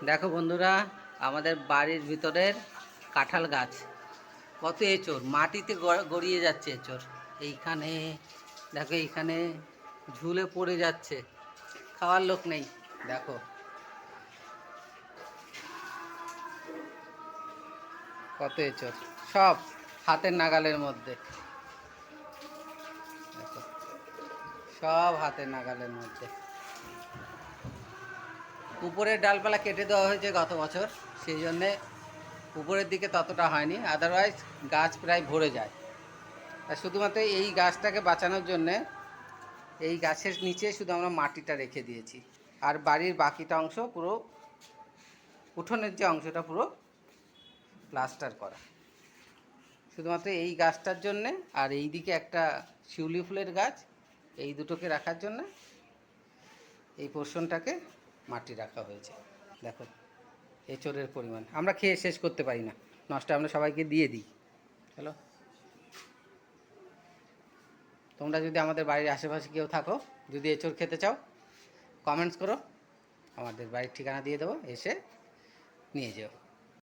দেখো বন্ধুরা, আমাদের বাড়ির ভিতরের কাঁঠাল গাছ কত এঁচোড়, মাটিতে গড়িয়ে যাচ্ছে এঁচোড়। এইখানে দেখো, এইখানে ঝুলে পড়ে যাচ্ছে, খাওয়ার লোক নেই। দেখো কত এঁচোড়, সব হাতের নাগালের মধ্যে। দেখো সব হাতের নাগালের মধ্যে। উপরের ডালপালা কেটে দেওয়া হয়েছে গত বছর, সেই জন্যে উপরের দিকে ততটা হয়নি, আদারওয়াইজ গাছ প্রায় ভরে যায়। আর শুধুমাত্র এই গাছটাকে বাঁচানোর জন্যে এই গাছের নিচে শুধু আমরা মাটিটা রেখে দিয়েছি, আর বাড়ির বাকিটা অংশ পুরো, উঠোনের যে অংশটা পুরো প্লাস্টার করা, শুধুমাত্র এই গাছটার জন্যে। আর এই দিকে একটা শিউলি ফুলের গাছ, এই দুটোকে রাখার জন্যে এই পোর্শনটাকে মাটি রাখা হয়েছে। দেখো এঁচোড়ের পরিমাণ, আমরা খেয়ে শেষ করতে পারি না, নষ্ট আমরা সবাইকে দিয়ে দিই। চলো, তোমরা যদি আমাদের বাড়ির আশেপাশে কেউ থাকো, যদি এঁচোড় খেতে চাও, কমেন্টস করো, আমাদের বাড়ির ঠিকানা দিয়ে দেবো, এসে নিয়ে যেও।